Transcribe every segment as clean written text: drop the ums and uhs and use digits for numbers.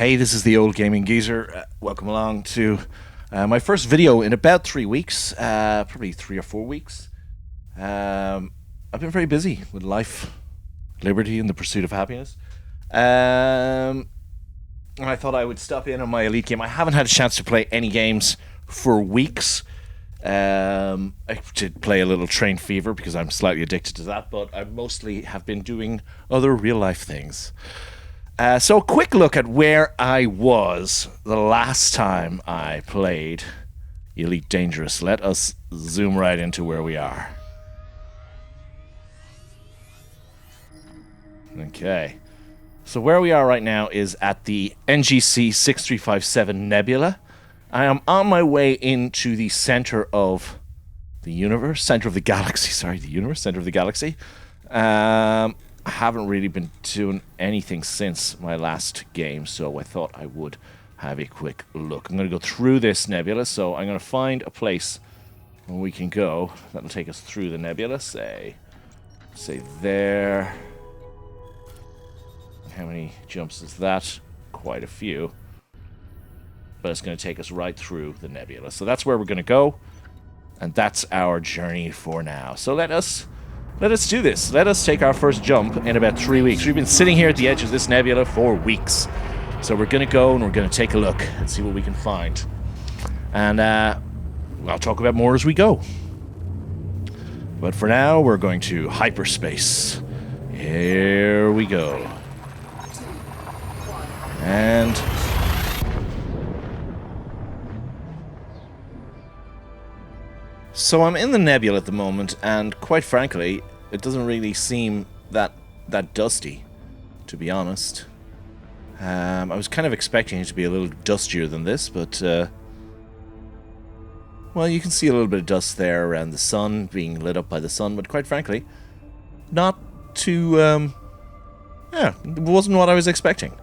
Hey, this is the Old Gaming Geezer. Welcome along to my first video in about 3 weeks, probably 3 or 4 weeks. I've been very busy with life, liberty, and the pursuit of happiness. And I thought I would stop in on my Elite game. I haven't had a chance to play any games for weeks. I did play a little Train Fever because I'm slightly addicted to that, but I mostly have been doing other real-life things. So a quick look at where I was the last time I played Elite Dangerous. Let us zoom right into where we are. Okay. So where we are right now is at the NGC 6357 Nebula. I am on my way into the center of the universe, center of the galaxy, center of the galaxy. I haven't really been doing anything since my last game, so I thought I would have a quick look. I'm going to go through this nebula, so I'm going to find a place where we can go that'll take us through the nebula, say there. How many jumps is that? Quite a few. But it's going to take us right through the nebula. So that's where we're going to go, and that's our journey for now. So let us do this. Let us take our first jump in about 3 weeks. We've been sitting here at the edge of this nebula for weeks. So we're going to go and we're going to take a look and see what we can find. And I'll talk about more as we go. But for now, we're going to hyperspace. Here we go. And so I'm in the nebula at the moment, and quite frankly, it doesn't really seem that dusty, to be honest. I was kind of expecting it to be a little dustier than this, but well, you can see a little bit of dust there around the sun, being lit up by the sun, but quite frankly, not too, yeah, it wasn't what I was expecting.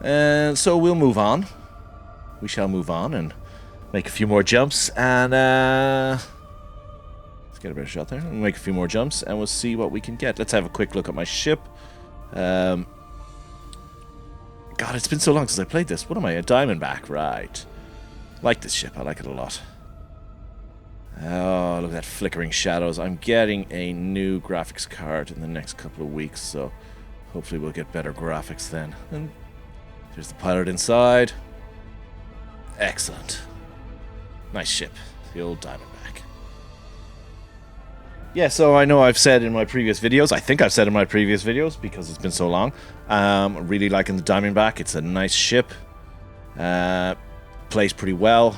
And so we'll move on. We shall move on and make a few more jumps, and let's get a better shot there. We'll make a few more jumps, and we'll see what we can get. Let's have a quick look at my ship. God, it's been so long since I played this. What am I, a Diamondback? Right. Like this ship. I like it a lot. Oh, look at that flickering shadows. I'm getting a new graphics card in the next couple of weeks, so hopefully we'll get better graphics then. And there's the pilot inside. Excellent. Nice ship. The old Diamondback. Yeah, so I know I've said in my previous videos, I think I've said in my previous videos, because it's been so long, I'm really liking the Diamondback. It's a nice ship. Plays pretty well.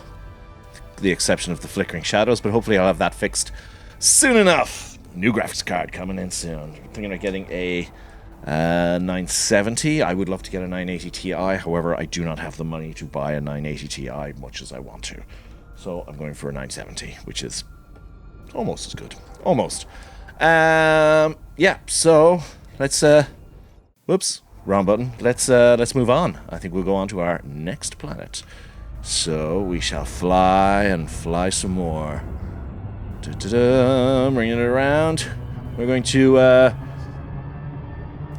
The exception of the flickering shadows, but hopefully I'll have that fixed soon enough. New graphics card coming in soon. I'm thinking of getting a 970. I would love to get a 980 Ti. However, I do not have the money to buy a 980 Ti much as I want to. So I'm going for a 970, which is almost as good. Almost. Yeah, so let's whoops, wrong button. Let's move on. I think we'll go on to our next planet. So we shall fly and fly some more. Bringing it around. We're going to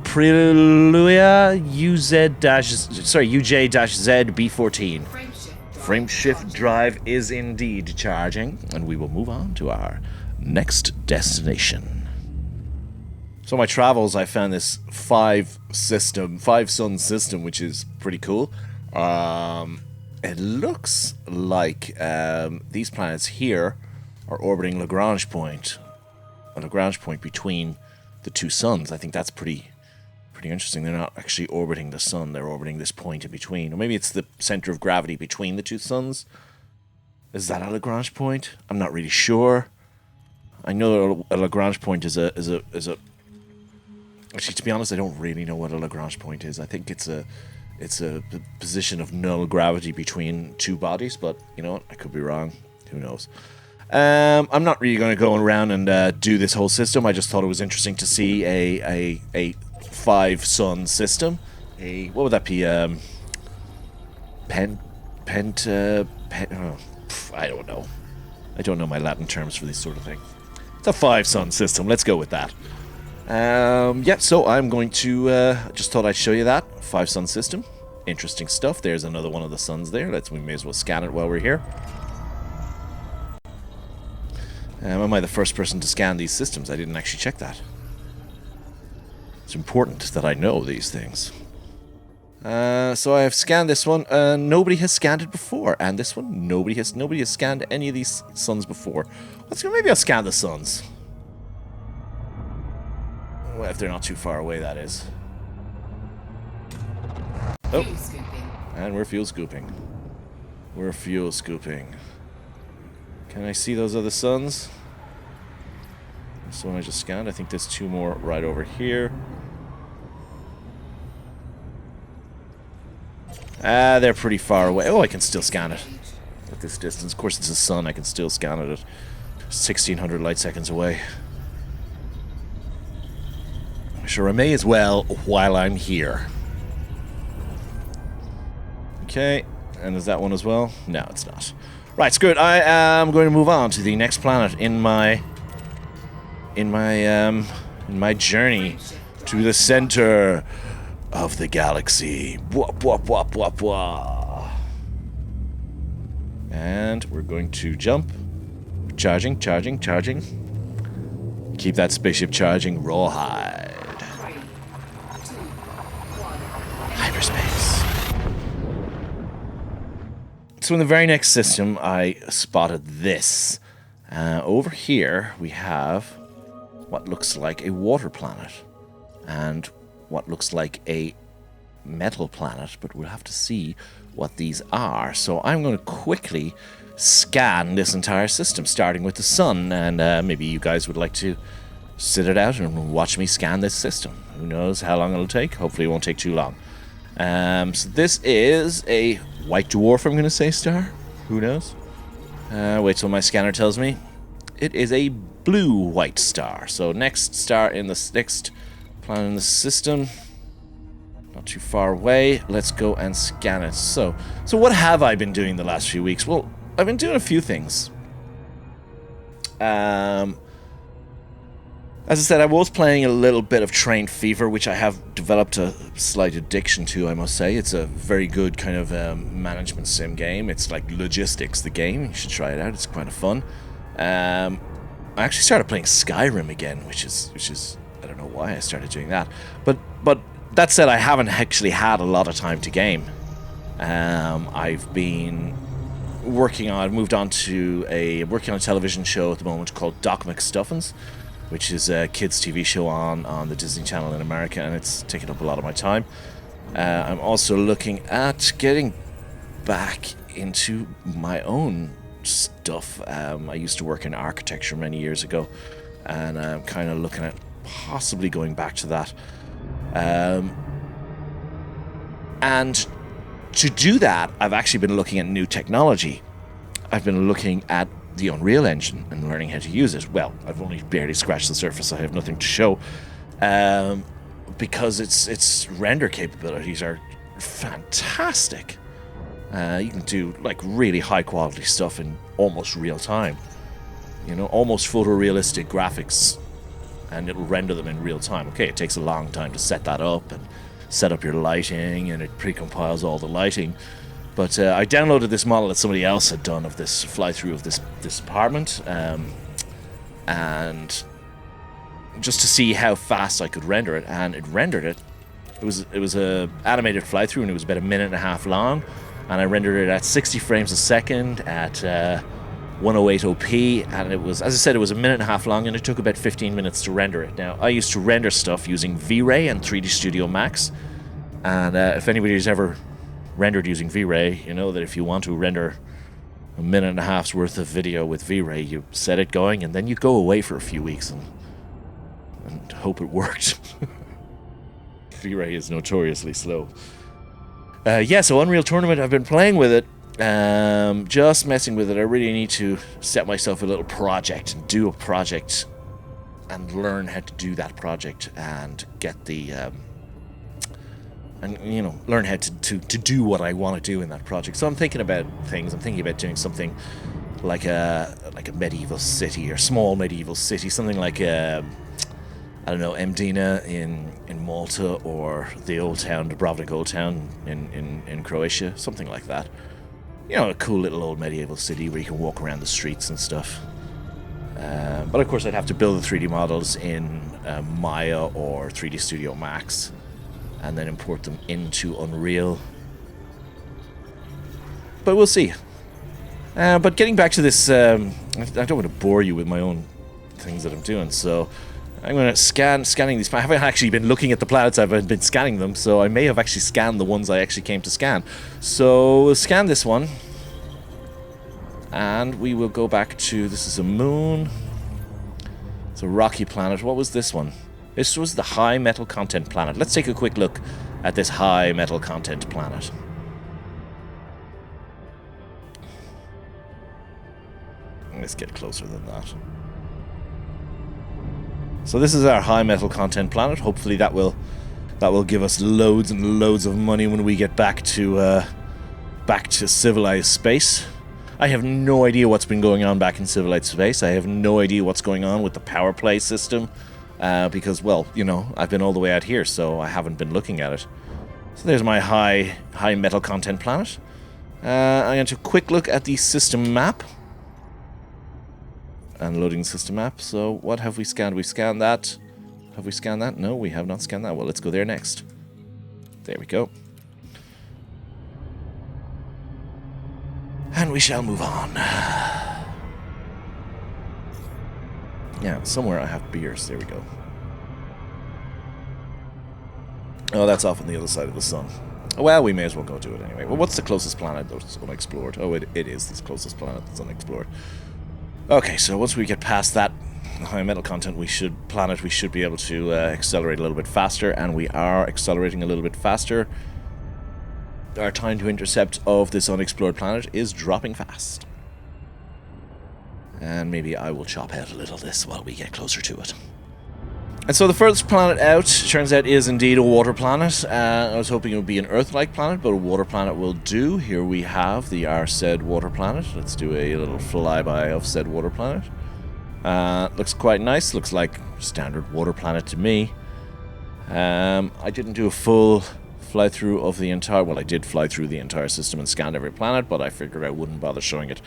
Preluia UJ-Z B14. Frameshift drive is indeed charging, and we will move on to our next destination. So my travels, I found this five sun system, which is pretty cool. It looks like these planets here are orbiting Lagrange point, a Lagrange point between the two suns. I think that's pretty interesting. They're not actually orbiting the sun, they're orbiting this point in between. Or maybe it's the center of gravity between the two suns. Is that a Lagrange point? I'm not really sure. I know a Lagrange point is a actually, to be honest, I don't really know what a Lagrange point is. I think it's a position of null gravity between two bodies, but you know what? I could be wrong. Who knows? I'm not really going to go around and do this whole system. I just thought it was interesting to see a 5-sun system. What would that be? I don't know. I don't know my Latin terms for this sort of thing. It's a 5-sun system. Let's go with that. Yeah, so I'm going to, just thought I'd show you that. 5-sun system. interesting stuff. There's another one of the suns there. We may as well scan it while we're here. Am I the first person to scan these systems? I didn't actually check that. It's important that I know these things. So I have scanned this one. Nobody has scanned it before, and this one nobody has scanned any of these suns before. Maybe I'll scan the suns. Well, if they're not too far away, that is. Oh, and we're fuel scooping. We're fuel scooping. Can I see those other suns? This one I just scanned. I think there's two more right over here. They're pretty far away. Oh, I can still scan it at this distance. Of course, it's the sun. I can still scan it at 1600 light seconds away. Sure, I may as well while I'm here. Okay, and is that one as well? No, it's not. Right, screw it. I am going to move on to the next planet in my journey to the center of the galaxy. Bwah, bwah, bwah, bwah, bwah. And we're going to jump. Charging. Keep that spaceship charging. Rawhide. Hyperspace. So in the very next system, I spotted this. Over here, we have what looks like a water planet. And what looks like a metal planet, but we'll have to see what these are. So I'm going to quickly scan this entire system, starting with the sun, and maybe you guys would like to sit it out and watch me scan this system. Who knows how long it'll take? Hopefully it won't take too long. So this is a white dwarf, I'm going to say, star. Who knows? Wait till my scanner tells me. It is a blue-white star. So next star in the next planet in the system. Not too far away. Let's go and scan it. So what have I been doing the last few weeks? Well, I've been doing a few things. As I said, I was playing a little bit of Train Fever, which I have developed a slight addiction to, I must say. It's a very good kind of management sim game. It's like Logistics, the game. You should try it out. It's kind of fun. I actually started playing Skyrim again, which is I don't know why I started doing that. But that said, I haven't actually had a lot of time to game. I've been working on a television show at the moment called Doc McStuffins, which is a kids' TV show on the Disney Channel in America, and it's taken up a lot of my time. I'm also looking at getting back into my own stuff. I used to work in architecture many years ago, and I'm kind of looking at possibly going back to that. And to do that, I've actually been looking at new technology. I've been looking at the Unreal Engine and learning how to use it. Well, I've only barely scratched the surface. I have nothing to show, because its render capabilities are fantastic. You can do like really high quality stuff in almost real time. You know, almost photorealistic graphics, and it'll render them in real time. Okay, it takes a long time to set that up and set up your lighting, and it pre-compiles all the lighting. But I downloaded this model that somebody else had done of this fly-through of this apartment, and just to see how fast I could render it, and it rendered it. It was a animated fly-through, and it was about 1.5 minutes long, and I rendered it at 60 frames a second at 108p, and it was, as I said, it was 1.5 minutes long, and it took about 15 minutes to render it. Now, I used to render stuff using V-Ray and 3D Studio Max, and if anybody's ever rendered using V-Ray, you know that if you want to render 1.5 minutes worth of video with V-Ray, you set it going, and then you go away for a few weeks and hope it worked. V-Ray is notoriously slow. So Unreal Tournament, I've been playing with it, just messing with it. I really need to set myself a little project and do a project and learn how to do that project and get the and you know, learn how to do what I want to do in that project. So I'm thinking about things. I'm thinking about doing something like a medieval city or small medieval city, something like a I don't know, Mdina in Malta, or the old town, Dubrovnik Old Town in Croatia, something like that. You know, a cool little old medieval city where you can walk around the streets and stuff. But of course I'd have to build the 3D models in Maya or 3D Studio Max, and then import them into Unreal. But we'll see. But getting back to this, I don't want to bore you with my own things that I'm doing, so I'm going to scanning these. I haven't actually been looking at the planets, I've been scanning them, so I may have actually scanned the ones I actually came to scan. So we'll scan this one, and we will go back to, this is a moon. It's a rocky planet. What was this one? This was the high metal content planet. Let's take a quick look at this high metal content planet. Let's get closer than that. So this is our high metal content planet. Hopefully that will give us loads and loads of money when we get back to civilized space. I have no idea what's been going on back in civilized space. I have no idea what's going on with the power play system, because, well, you know, I've been all the way out here, so I haven't been looking at it. So there's my high metal content planet. I'm going to quick look at the system map. And loading system map. So what have we scanned? We've scanned that. Have we scanned that? No, we have not scanned that. Well, let's go there next. There we go. And we shall move on. Yeah, somewhere I have beers. There we go. Oh, that's off on the other side of the sun. Well, we may as well go do it anyway. Well, what's the closest planet that's unexplored? Oh, it is the closest planet that's unexplored. Okay, so once we get past that high metal content we should be able to accelerate a little bit faster, and we are accelerating a little bit faster. Our time to intercept of this unexplored planet is dropping fast. And maybe I will chop out a little of this while we get closer to it. And so the furthest planet out, turns out, is indeed a water planet. I was hoping it would be an Earth-like planet, but a water planet will do. Here we have our said water planet. Let's do a little flyby of said water planet. Looks quite nice. Looks like standard water planet to me. I didn't do a full fly-through of the entire... Well, I did fly through the entire system and scan every planet, but I figured I wouldn't bother showing it.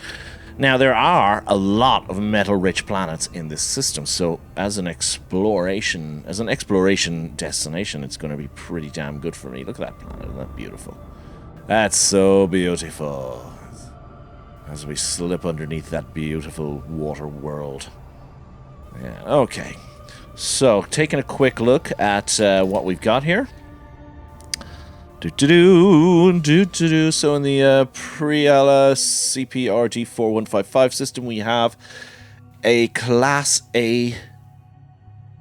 Now, there are a lot of metal-rich planets in this system, so as an exploration destination, it's going to be pretty damn good for me. Look at that planet, isn't that beautiful? That's so beautiful. As we slip underneath that beautiful water world. Yeah, okay. So, taking a quick look at what we've got here. So in the Priala CPRG 4155 system, we have a Class A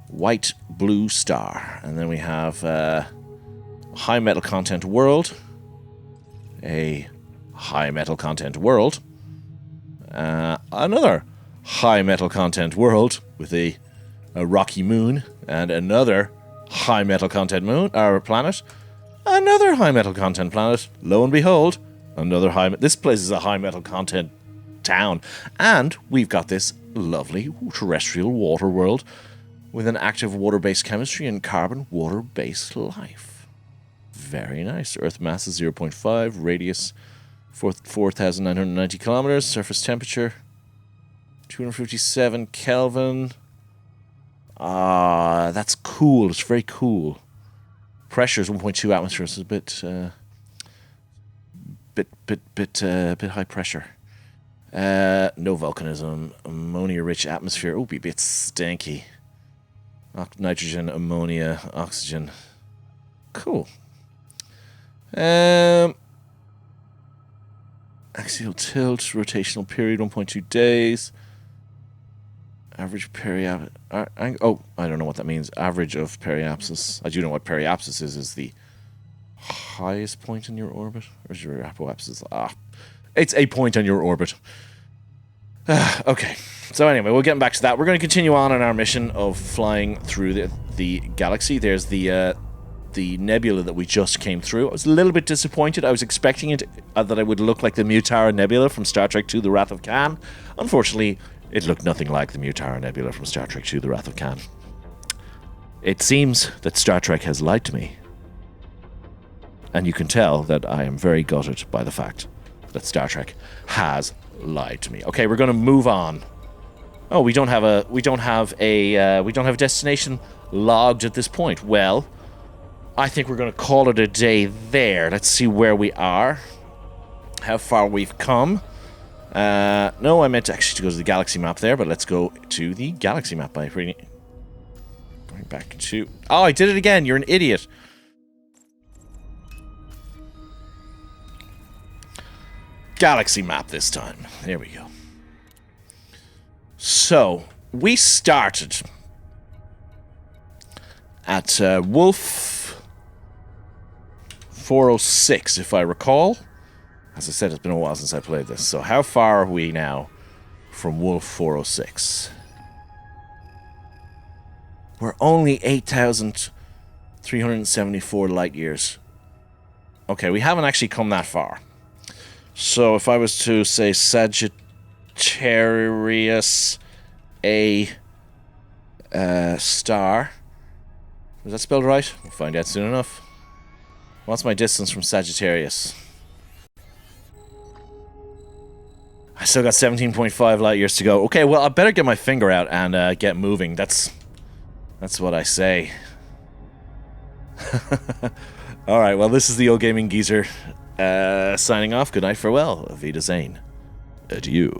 white blue star. And then we have high metal content world, a high metal content world, another high metal content world with a rocky moon, and another high metal content planet. Another high metal content planet. Lo and behold, another this place is a high metal content town. And we've got this lovely terrestrial water world with an active water-based chemistry and carbon water-based life. Very nice. Earth mass is 0.5, radius 4,990 kilometers, surface temperature 257 Kelvin. That's cool. It's very cool. Pressure is 1.2 atmospheres. It's a bit high pressure. No volcanism. Ammonia-rich atmosphere. Oh, be a bit stinky. Nitrogen, ammonia, oxygen. Cool. Axial tilt, rotational period 1.2 days. Average periapsis. I don't know what that means. Average of periapsis. I do know what periapsis is the highest point in your orbit. Or is your apoapsis? It's a point on your orbit. Okay. So anyway, we're getting back to that. We're going to continue on our mission of flying through the galaxy. There's the nebula that we just came through. I was a little bit disappointed. I was expecting it that it would look like the Mutara Nebula from Star Trek II: The Wrath of Khan. Unfortunately, it looked nothing like the Mutara Nebula from Star Trek II: The Wrath of Khan. It seems that Star Trek has lied to me. And you can tell that I am very gutted by the fact that Star Trek has lied to me. Okay, we're going to move on. Oh, we don't have a destination logged at this point. Well, I think we're going to call it a day there. Let's see where we are. How far we've come. No, I meant actually to go to the galaxy map there, but let's go to the galaxy map by going back to... Oh, I did it again. You're an idiot. Galaxy map this time. There we go. So, we started at Wolf 406, if I recall. As I said, it's been a while since I played this. So how far are we now from Wolf 406? We're only 8,374 light years. Okay, we haven't actually come that far. So if I was to say Sagittarius A star. Was that spelled right? We'll find out soon enough. What's my distance from Sagittarius? I still got 17.5 light years to go. Okay, well, I better get my finger out and get moving. That's what I say. Alright, well, this is the Old Gaming Geezer signing off. Good night, farewell. Auf Wiedersehen. Adieu.